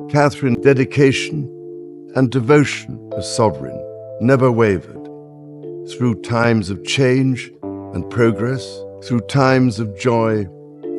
Catherine's dedication and devotion as sovereign never wavered. Through times of change and progress, through times of joy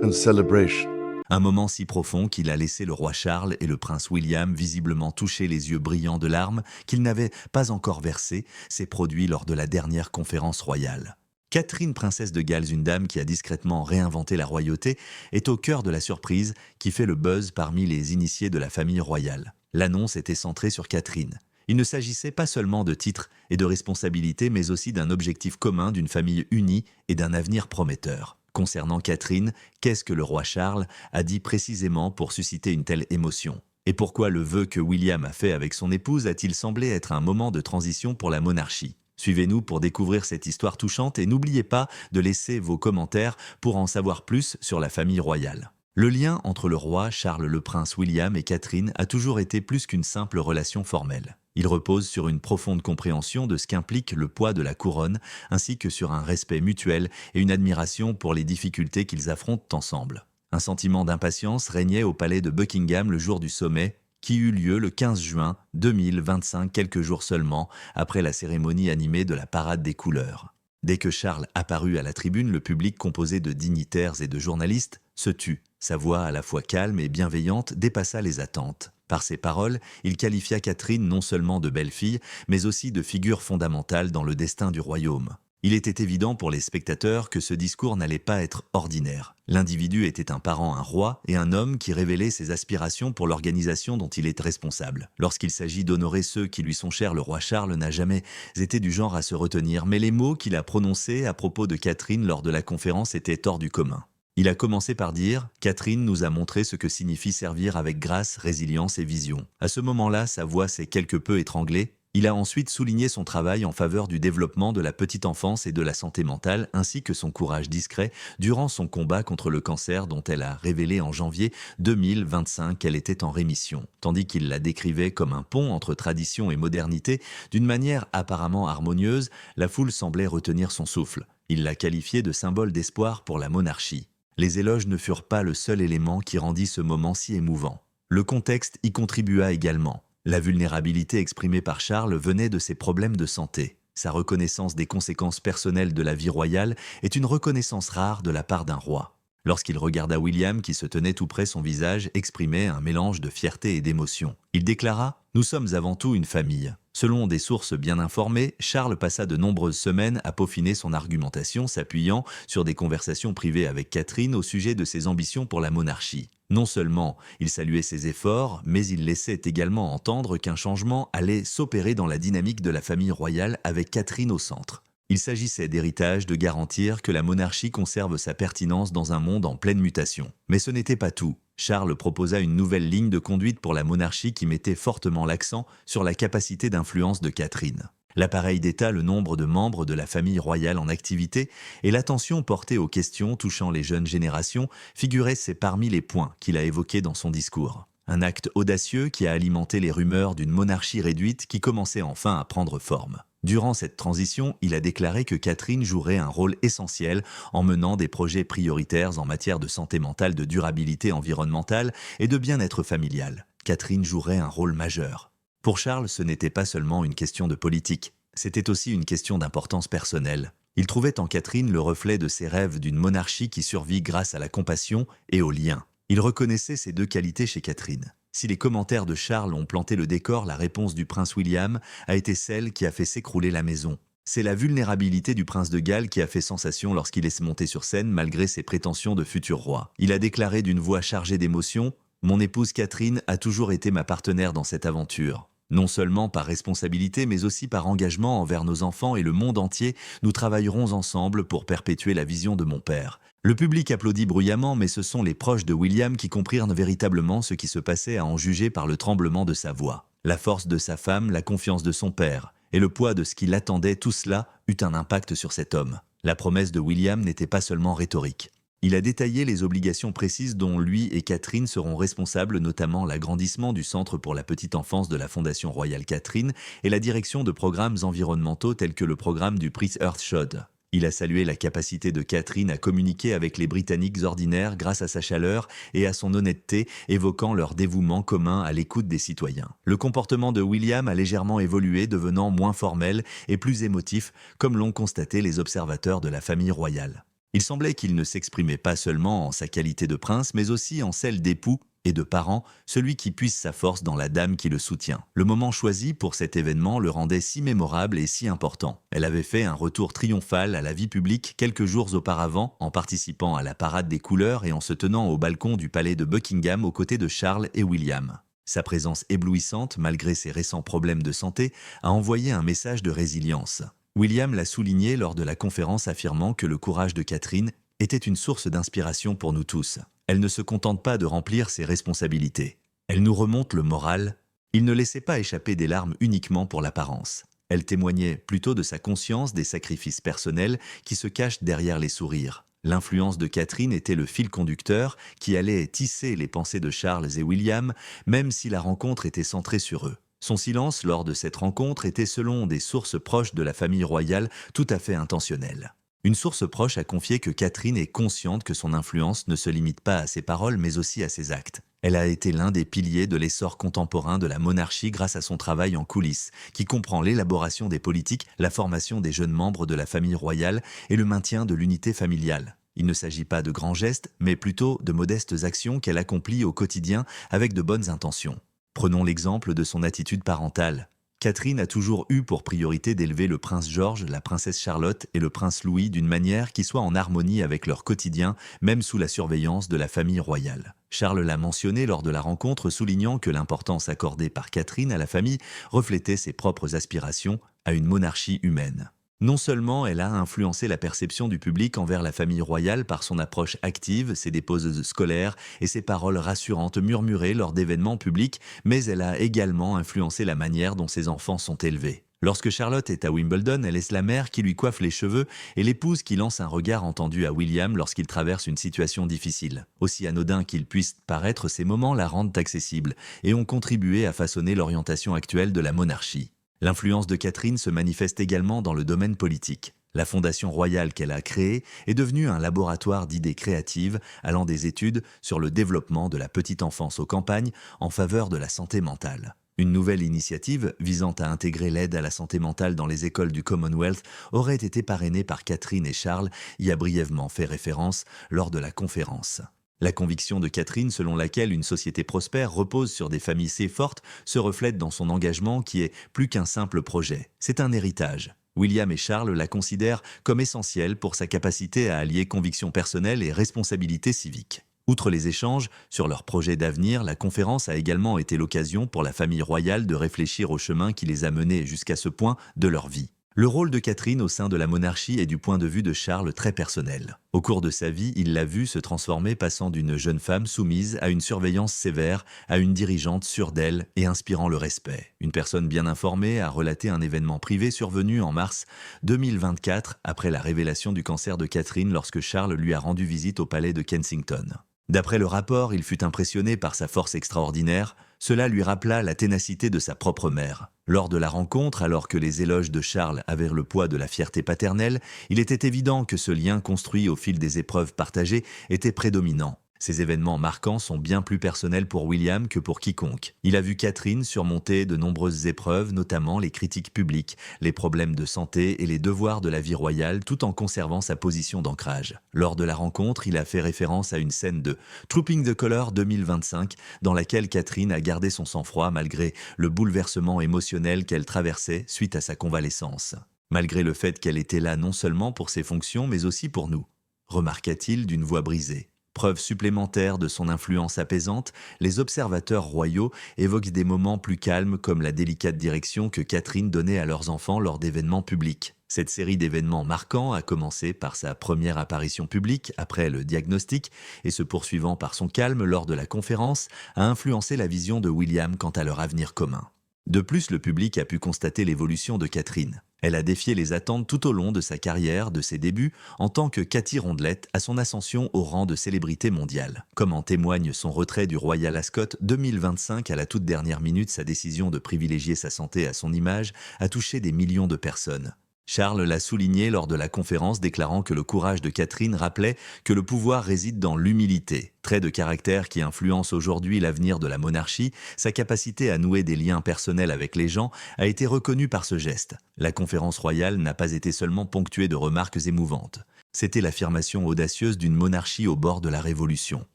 and celebration. Un moment si profond qu'il a laissé le roi Charles et le prince William visiblement toucher les yeux brillants de larmes qu'ils n'avaient pas encore versées, s'est produit lors de la dernière conférence royale. Catherine, princesse de Galles, une dame qui a discrètement réinventé la royauté, est au cœur de la surprise qui fait le buzz parmi les initiés de la famille royale. L'annonce était centrée sur Catherine. Il ne s'agissait pas seulement de titres et de responsabilités, mais aussi d'un objectif commun, d'une famille unie et d'un avenir prometteur. Concernant Catherine, qu'est-ce que le roi Charles a dit précisément pour susciter une telle émotion? Et pourquoi le vœu que William a fait avec son épouse a-t-il semblé être un moment de transition pour la monarchie? Suivez-nous pour découvrir cette histoire touchante et n'oubliez pas de laisser vos commentaires pour en savoir plus sur la famille royale. Le lien entre le roi Charles, le prince William et Catherine a toujours été plus qu'une simple relation formelle. Il repose sur une profonde compréhension de ce qu'implique le poids de la couronne, ainsi que sur un respect mutuel et une admiration pour les difficultés qu'ils affrontent ensemble. Un sentiment d'impatience régnait au palais de Buckingham le jour du sommet, qui eut lieu le 15 juin 2025, quelques jours seulement après la cérémonie animée de la parade des couleurs. Dès que Charles apparut à la tribune, le public composé de dignitaires et de journalistes se tut. Sa voix, à la fois calme et bienveillante, dépassa les attentes. Par ses paroles, il qualifia Catherine non seulement de belle-fille, mais aussi de figure fondamentale dans le destin du royaume. Il était évident pour les spectateurs que ce discours n'allait pas être ordinaire. L'individu était un parent, un roi et un homme qui révélait ses aspirations pour l'organisation dont il est responsable. Lorsqu'il s'agit d'honorer ceux qui lui sont chers, le roi Charles n'a jamais été du genre à se retenir, mais les mots qu'il a prononcés à propos de Catherine lors de la conférence étaient hors du commun. Il a commencé par dire « Catherine nous a montré ce que signifie servir avec grâce, résilience et vision ». À ce moment-là, sa voix s'est quelque peu étranglée. Il a ensuite souligné son travail en faveur du développement de la petite enfance et de la santé mentale, ainsi que son courage discret durant son combat contre le cancer dont elle a révélé en janvier 2025 qu'elle était en rémission. Tandis qu'il la décrivait comme un pont entre tradition et modernité, d'une manière apparemment harmonieuse, la foule semblait retenir son souffle. Il l'a qualifiée de symbole d'espoir pour la monarchie. Les éloges ne furent pas le seul élément qui rendit ce moment si émouvant. Le contexte y contribua également. La vulnérabilité exprimée par Charles venait de ses problèmes de santé. Sa reconnaissance des conséquences personnelles de la vie royale est une reconnaissance rare de la part d'un roi. Lorsqu'il regarda William qui se tenait tout près, son visage exprimait un mélange de fierté et d'émotion. Il déclara « Nous sommes avant tout une famille ». Selon des sources bien informées, Charles passa de nombreuses semaines à peaufiner son argumentation, s'appuyant sur des conversations privées avec Catherine au sujet de ses ambitions pour la monarchie. Non seulement il saluait ses efforts, mais il laissait également entendre qu'un changement allait s'opérer dans la dynamique de la famille royale avec Catherine au centre. Il s'agissait d'héritage, de garantir que la monarchie conserve sa pertinence dans un monde en pleine mutation. Mais ce n'était pas tout. Charles proposa une nouvelle ligne de conduite pour la monarchie qui mettait fortement l'accent sur la capacité d'influence de Catherine. L'appareil d'État, le nombre de membres de la famille royale en activité et l'attention portée aux questions touchant les jeunes générations figuraient parmi les points qu'il a évoqués dans son discours. Un acte audacieux qui a alimenté les rumeurs d'une monarchie réduite qui commençait enfin à prendre forme. Durant cette transition, il a déclaré que Catherine jouerait un rôle essentiel en menant des projets prioritaires en matière de santé mentale, de durabilité environnementale et de bien-être familial. Catherine jouerait un rôle majeur. Pour Charles, ce n'était pas seulement une question de politique, c'était aussi une question d'importance personnelle. Il trouvait en Catherine le reflet de ses rêves d'une monarchie qui survit grâce à la compassion et au lien. Il reconnaissait ces deux qualités chez Catherine. Si les commentaires de Charles ont planté le décor, la réponse du prince William a été celle qui a fait s'écrouler la maison. C'est la vulnérabilité du prince de Galles qui a fait sensation lorsqu'il est monté sur scène malgré ses prétentions de futur roi. Il a déclaré d'une voix chargée d'émotion « Mon épouse Catherine a toujours été ma partenaire dans cette aventure. Non seulement par responsabilité, mais aussi par engagement envers nos enfants et le monde entier, nous travaillerons ensemble pour perpétuer la vision de mon père. » Le public applaudit bruyamment, mais ce sont les proches de William qui comprirent véritablement ce qui se passait à en juger par le tremblement de sa voix. La force de sa femme, la confiance de son père et le poids de ce qui l'attendait, tout cela eut un impact sur cet homme. La promesse de William n'était pas seulement rhétorique. Il a détaillé les obligations précises dont lui et Catherine seront responsables, notamment l'agrandissement du Centre pour la petite enfance de la Fondation Royale Catherine et la direction de programmes environnementaux tels que le programme du prix Earthshot. Il a salué la capacité de Catherine à communiquer avec les Britanniques ordinaires grâce à sa chaleur et à son honnêteté, évoquant leur dévouement commun à l'écoute des citoyens. Le comportement de William a légèrement évolué, devenant moins formel et plus émotif, comme l'ont constaté les observateurs de la famille royale. Il semblait qu'il ne s'exprimait pas seulement en sa qualité de prince, mais aussi en celle d'époux et de parent, celui qui puise sa force dans la dame qui le soutient. Le moment choisi pour cet événement le rendait si mémorable et si important. Elle avait fait un retour triomphal à la vie publique quelques jours auparavant, en participant à la parade des couleurs et en se tenant au balcon du palais de Buckingham aux côtés de Charles et William. Sa présence éblouissante, malgré ses récents problèmes de santé, a envoyé un message de résilience. William l'a souligné lors de la conférence, affirmant que le courage de Catherine était une source d'inspiration pour nous tous. Elle ne se contente pas de remplir ses responsabilités. Elle nous remonte le moral. Il ne laissait pas échapper des larmes uniquement pour l'apparence. Elle témoignait plutôt de sa conscience des sacrifices personnels qui se cachent derrière les sourires. L'influence de Catherine était le fil conducteur qui allait tisser les pensées de Charles et William, même si la rencontre était centrée sur eux. Son silence lors de cette rencontre était, selon des sources proches de la famille royale, tout à fait intentionnel. Une source proche a confié que Catherine est consciente que son influence ne se limite pas à ses paroles mais aussi à ses actes. Elle a été l'un des piliers de l'essor contemporain de la monarchie grâce à son travail en coulisses, qui comprend l'élaboration des politiques, la formation des jeunes membres de la famille royale et le maintien de l'unité familiale. Il ne s'agit pas de grands gestes, mais plutôt de modestes actions qu'elle accomplit au quotidien avec de bonnes intentions. Prenons l'exemple de son attitude parentale. Catherine a toujours eu pour priorité d'élever le prince George, la princesse Charlotte et le prince Louis d'une manière qui soit en harmonie avec leur quotidien, même sous la surveillance de la famille royale. Charles l'a mentionné lors de la rencontre, soulignant que l'importance accordée par Catherine à la famille reflétait ses propres aspirations à une monarchie humaine. Non seulement elle a influencé la perception du public envers la famille royale par son approche active, ses déposes scolaires et ses paroles rassurantes murmurées lors d'événements publics, mais elle a également influencé la manière dont ses enfants sont élevés. Lorsque Charlotte est à Wimbledon, elle est la mère qui lui coiffe les cheveux et l'épouse qui lance un regard entendu à William lorsqu'il traverse une situation difficile. Aussi anodin qu'ils puissent paraître, ces moments la rendent accessible et ont contribué à façonner l'orientation actuelle de la monarchie. L'influence de Catherine se manifeste également dans le domaine politique. La fondation royale qu'elle a créée est devenue un laboratoire d'idées créatives allant des études sur le développement de la petite enfance aux campagnes en faveur de la santé mentale. Une nouvelle initiative visant à intégrer l'aide à la santé mentale dans les écoles du Commonwealth aurait été parrainée par Catherine et Charles, y a brièvement fait référence lors de la conférence. La conviction de Catherine selon laquelle une société prospère repose sur des familles si fortes se reflète dans son engagement qui est plus qu'un simple projet. C'est un héritage. William et Charles la considèrent comme essentielle pour sa capacité à allier conviction personnelle et responsabilité civique. Outre les échanges sur leurs projets d'avenir, la conférence a également été l'occasion pour la famille royale de réfléchir au chemin qui les a menés jusqu'à ce point de leur vie. Le rôle de Catherine au sein de la monarchie est du point de vue de Charles très personnel. Au cours de sa vie, il l'a vue se transformer, passant d'une jeune femme soumise à une surveillance sévère, à une dirigeante sûre d'elle et inspirant le respect. Une personne bien informée a relaté un événement privé survenu en mars 2024 après la révélation du cancer de Catherine lorsque Charles lui a rendu visite au palais de Kensington. D'après le rapport, il fut impressionné par sa force extraordinaire. Cela lui rappela la ténacité de sa propre mère. Lors de la rencontre, alors que les éloges de Charles avaient le poids de la fierté paternelle, il était évident que ce lien construit au fil des épreuves partagées était prédominant. Ces événements marquants sont bien plus personnels pour William que pour quiconque. Il a vu Catherine surmonter de nombreuses épreuves, notamment les critiques publiques, les problèmes de santé et les devoirs de la vie royale, tout en conservant sa position d'ancrage. Lors de la rencontre, il a fait référence à une scène de Trooping the Colour 2025, dans laquelle Catherine a gardé son sang-froid malgré le bouleversement émotionnel qu'elle traversait suite à sa convalescence. Malgré le fait qu'elle était là non seulement pour ses fonctions, mais aussi pour nous, remarqua-t-il d'une voix brisée. Preuve supplémentaire de son influence apaisante, les observateurs royaux évoquent des moments plus calmes comme la délicate direction que Catherine donnait à leurs enfants lors d'événements publics. Cette série d'événements marquants a commencé par sa première apparition publique après le diagnostic et se poursuivant par son calme lors de la conférence a influencé la vision de William quant à leur avenir commun. De plus, le public a pu constater l'évolution de Catherine. Elle a défié les attentes tout au long de sa carrière, de ses débuts, en tant que Cathy Rondelette à son ascension au rang de célébrité mondiale. Comme en témoigne son retrait du Royal Ascot 2025 à la toute dernière minute, sa décision de privilégier sa santé à son image a touché des millions de personnes. Charles l'a souligné lors de la conférence, déclarant que le courage de Catherine rappelait que le pouvoir réside dans l'humilité, trait de caractère qui influence aujourd'hui l'avenir de la monarchie. Sa capacité à nouer des liens personnels avec les gens a été reconnue par ce geste. La conférence royale n'a pas été seulement ponctuée de remarques émouvantes. C'était l'affirmation audacieuse d'une monarchie au bord de la Révolution.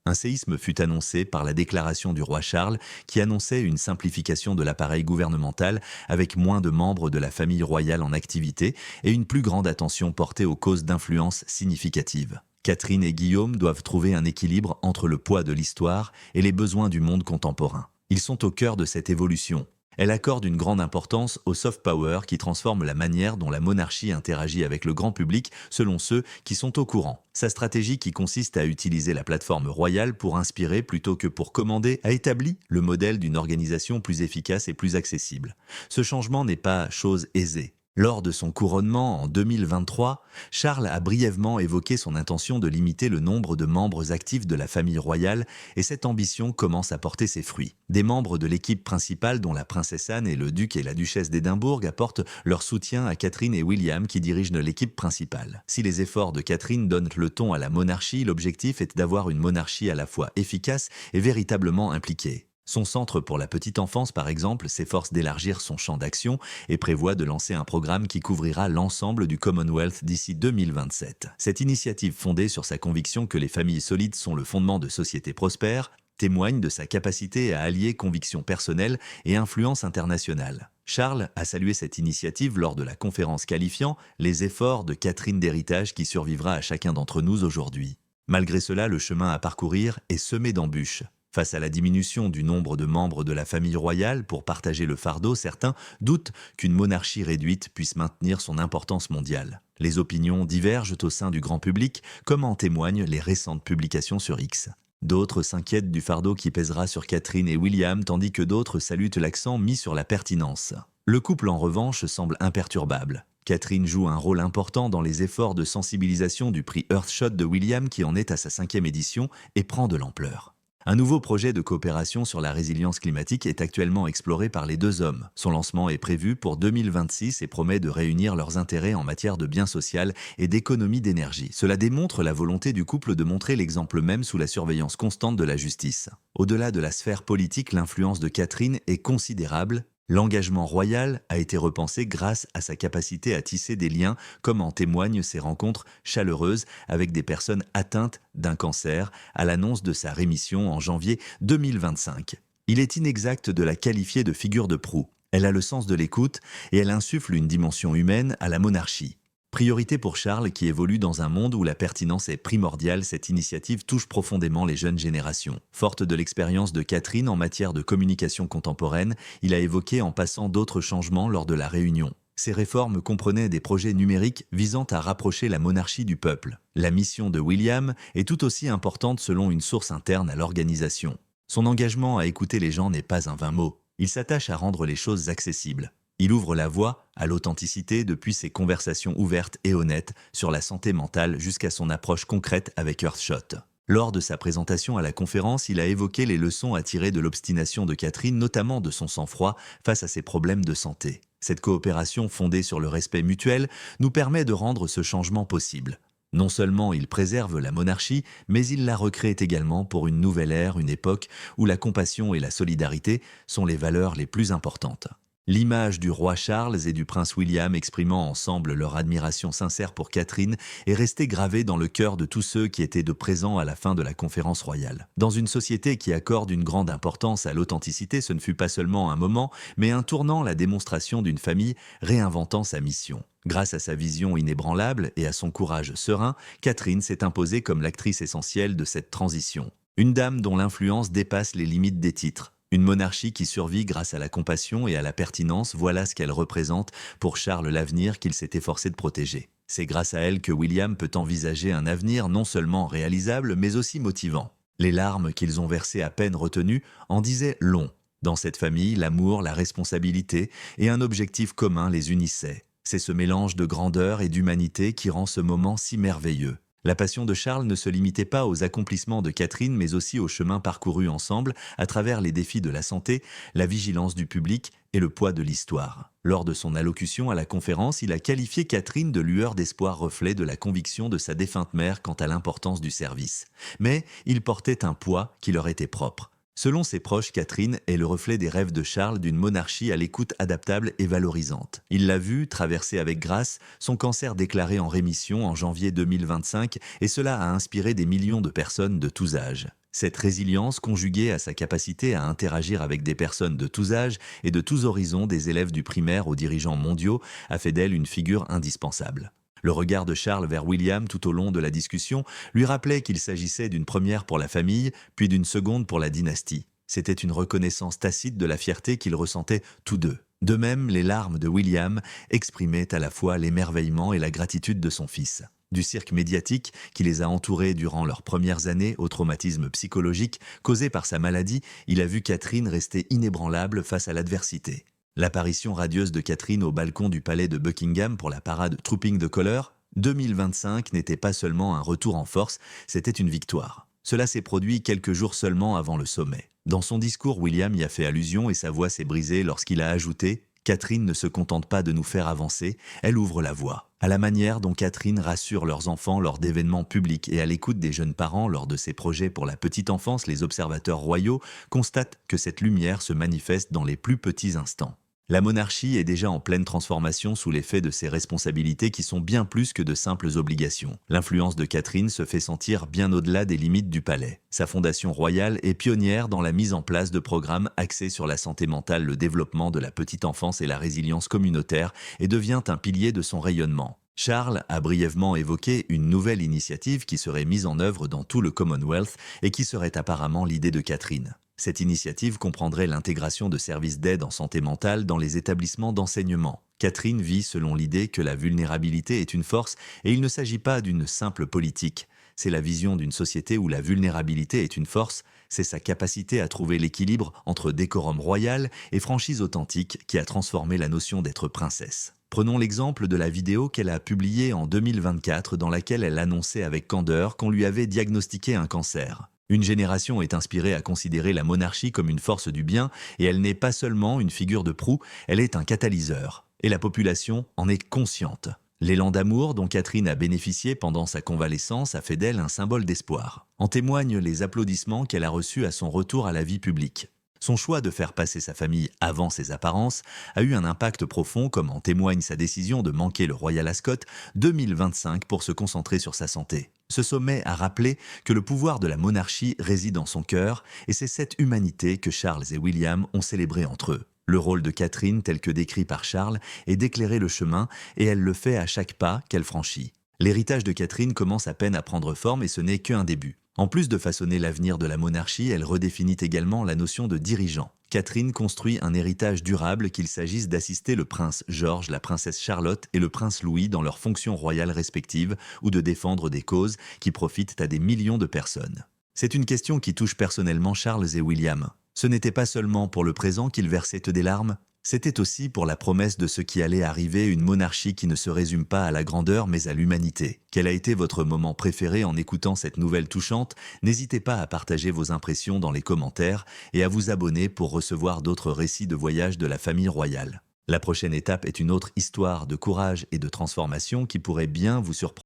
Un séisme fut annoncé par la déclaration du roi Charles qui annonçait une simplification de l'appareil gouvernemental avec moins de membres de la famille royale en activité et une plus grande attention portée aux causes d'influence significatives. Catherine et Guillaume doivent trouver un équilibre entre le poids de l'histoire et les besoins du monde contemporain. Ils sont au cœur de cette évolution. Elle accorde une grande importance au soft power qui transforme la manière dont la monarchie interagit avec le grand public selon ceux qui sont au courant. Sa stratégie qui consiste à utiliser la plateforme royale pour inspirer plutôt que pour commander a établi le modèle d'une organisation plus efficace et plus accessible. Ce changement n'est pas chose aisée. Lors de son couronnement en 2023, Charles a brièvement évoqué son intention de limiter le nombre de membres actifs de la famille royale et cette ambition commence à porter ses fruits. Des membres de l'équipe principale dont la princesse Anne et le duc et la duchesse d'Édimbourg apportent leur soutien à Catherine et William qui dirigent l'équipe principale. Si les efforts de Catherine donnent le ton à la monarchie, l'objectif est d'avoir une monarchie à la fois efficace et véritablement impliquée. Son centre pour la petite enfance, par exemple, s'efforce d'élargir son champ d'action et prévoit de lancer un programme qui couvrira l'ensemble du Commonwealth d'ici 2027. Cette initiative fondée sur sa conviction que les familles solides sont le fondement de sociétés prospères témoigne de sa capacité à allier conviction personnelle et influence internationale. Charles a salué cette initiative lors de la conférence qualifiant les efforts de Catherine d'héritage qui survivra à chacun d'entre nous aujourd'hui. Malgré cela, le chemin à parcourir est semé d'embûches. Face à la diminution du nombre de membres de la famille royale pour partager le fardeau, certains doutent qu'une monarchie réduite puisse maintenir son importance mondiale. Les opinions divergent au sein du grand public, comme en témoignent les récentes publications sur X. D'autres s'inquiètent du fardeau qui pèsera sur Catherine et William, tandis que d'autres saluent l'accent mis sur la pertinence. Le couple, en revanche, semble imperturbable. Catherine joue un rôle important dans les efforts de sensibilisation du prix Earthshot de William qui en est à sa 5e édition et prend de l'ampleur. Un nouveau projet de coopération sur la résilience climatique est actuellement exploré par les deux hommes. Son lancement est prévu pour 2026 et promet de réunir leurs intérêts en matière de bien social et d'économie d'énergie. Cela démontre la volonté du couple de montrer l'exemple même sous la surveillance constante de la justice. Au-delà de la sphère politique, l'influence de Catherine est considérable. L'engagement royal a été repensé grâce à sa capacité à tisser des liens, comme en témoignent ses rencontres chaleureuses avec des personnes atteintes d'un cancer à l'annonce de sa rémission en janvier 2025. Il est inexact de la qualifier de figure de proue. Elle a le sens de l'écoute et elle insuffle une dimension humaine à la monarchie. Priorité pour Charles qui évolue dans un monde où la pertinence est primordiale, cette initiative touche profondément les jeunes générations. Forte de l'expérience de Catherine en matière de communication contemporaine, il a évoqué en passant d'autres changements lors de la réunion. Ces réformes comprenaient des projets numériques visant à rapprocher la monarchie du peuple. La mission de William est tout aussi importante selon une source interne à l'organisation. Son engagement à écouter les gens n'est pas un vain mot. Il s'attache à rendre les choses accessibles. Il ouvre la voie à l'authenticité depuis ses conversations ouvertes et honnêtes sur la santé mentale jusqu'à son approche concrète avec Earthshot. Lors de sa présentation à la conférence, il a évoqué les leçons à tirer de l'obstination de Catherine, notamment de son sang-froid face à ses problèmes de santé. Cette coopération fondée sur le respect mutuel nous permet de rendre ce changement possible. Non seulement il préserve la monarchie, mais il la recrée également pour une nouvelle ère, une époque où la compassion et la solidarité sont les valeurs les plus importantes. L'image du roi Charles et du prince William exprimant ensemble leur admiration sincère pour Catherine est restée gravée dans le cœur de tous ceux qui étaient de présents à la fin de la conférence royale. Dans une société qui accorde une grande importance à l'authenticité, ce ne fut pas seulement un moment, mais un tournant, la démonstration d'une famille réinventant sa mission. Grâce à sa vision inébranlable et à son courage serein, Catherine s'est imposée comme l'actrice essentielle de cette transition. Une dame dont l'influence dépasse les limites des titres. Une monarchie qui survit grâce à la compassion et à la pertinence, voilà ce qu'elle représente pour Charles l'avenir qu'il s'est efforcé de protéger. C'est grâce à elle que William peut envisager un avenir non seulement réalisable, mais aussi motivant. Les larmes qu'ils ont versées à peine retenues en disaient long. Dans cette famille, l'amour, la responsabilité et un objectif commun les unissaient. C'est ce mélange de grandeur et d'humanité qui rend ce moment si merveilleux. La passion de Charles ne se limitait pas aux accomplissements de Catherine, mais aussi au chemin parcouru ensemble à travers les défis de la santé, la vigilance du public et le poids de l'histoire. Lors de son allocution à la conférence, il a qualifié Catherine de lueur d'espoir, reflet de la conviction de sa défunte mère quant à l'importance du service. Mais il portait un poids qui leur était propre. Selon ses proches, Catherine est le reflet des rêves de Charles d'une monarchie à l'écoute, adaptable et valorisante. Il l'a vu traverser avec grâce son cancer déclaré en rémission en janvier 2025 et cela a inspiré des millions de personnes de tous âges. Cette résilience, conjuguée à sa capacité à interagir avec des personnes de tous âges et de tous horizons, des élèves du primaire aux dirigeants mondiaux, a fait d'elle une figure indispensable. Le regard de Charles vers William tout au long de la discussion lui rappelait qu'il s'agissait d'une première pour la famille, puis d'une seconde pour la dynastie. C'était une reconnaissance tacite de la fierté qu'ils ressentaient tous deux. De même, les larmes de William exprimaient à la fois l'émerveillement et la gratitude de son fils. Du cirque médiatique qui les a entourés durant leurs premières années au traumatisme psychologique causé par sa maladie, il a vu Catherine rester inébranlable face à l'adversité. L'apparition radieuse de Catherine au balcon du palais de Buckingham pour la parade Trooping the Colour 2025 n'était pas seulement un retour en force, c'était une victoire. Cela s'est produit quelques jours seulement avant le sommet. Dans son discours, William y a fait allusion et sa voix s'est brisée lorsqu'il a ajouté « Catherine ne se contente pas de nous faire avancer, elle ouvre la voie ». À la manière dont Catherine rassure leurs enfants lors d'événements publics et à l'écoute des jeunes parents lors de ses projets pour la petite enfance, les observateurs royaux constatent que cette lumière se manifeste dans les plus petits instants. La monarchie est déjà en pleine transformation sous l'effet de ses responsabilités qui sont bien plus que de simples obligations. L'influence de Catherine se fait sentir bien au-delà des limites du palais. Sa fondation royale est pionnière dans la mise en place de programmes axés sur la santé mentale, le développement de la petite enfance et la résilience communautaire et devient un pilier de son rayonnement. Charles a brièvement évoqué une nouvelle initiative qui serait mise en œuvre dans tout le Commonwealth et qui serait apparemment l'idée de Catherine. Cette initiative comprendrait l'intégration de services d'aide en santé mentale dans les établissements d'enseignement. Catherine vit selon l'idée que la vulnérabilité est une force et il ne s'agit pas d'une simple politique. C'est la vision d'une société où la vulnérabilité est une force, c'est sa capacité à trouver l'équilibre entre décorum royal et franchise authentique qui a transformé la notion d'être princesse. Prenons l'exemple de la vidéo qu'elle a publiée en 2024 dans laquelle elle annonçait avec candeur qu'on lui avait diagnostiqué un cancer. Une génération est inspirée à considérer la monarchie comme une force du bien et elle n'est pas seulement une figure de proue, elle est un catalyseur. Et la population en est consciente. L'élan d'amour dont Catherine a bénéficié pendant sa convalescence a fait d'elle un symbole d'espoir. En témoignent les applaudissements qu'elle a reçus à son retour à la vie publique. Son choix de faire passer sa famille avant ses apparences a eu un impact profond, comme en témoigne sa décision de manquer le Royal Ascot 2025 pour se concentrer sur sa santé. Ce sommet a rappelé que le pouvoir de la monarchie réside en son cœur et c'est cette humanité que Charles et William ont célébrée entre eux. Le rôle de Catherine, tel que décrit par Charles, est d'éclairer le chemin et elle le fait à chaque pas qu'elle franchit. L'héritage de Catherine commence à peine à prendre forme et ce n'est qu'un début. En plus de façonner l'avenir de la monarchie, elle redéfinit également la notion de dirigeant. Catherine construit un héritage durable qu'il s'agisse d'assister le prince George, la princesse Charlotte et le prince Louis dans leurs fonctions royales respectives ou de défendre des causes qui profitent à des millions de personnes. C'est une question qui touche personnellement Charles et William. Ce n'était pas seulement pour le présent qu'ils versaient des larmes, c'était aussi pour la promesse de ce qui allait arriver, une monarchie qui ne se résume pas à la grandeur mais à l'humanité. Quel a été votre moment préféré en écoutant cette nouvelle touchante? N'hésitez pas à partager vos impressions dans les commentaires et à vous abonner pour recevoir d'autres récits de voyage de la famille royale. La prochaine étape est une autre histoire de courage et de transformation qui pourrait bien vous surprendre.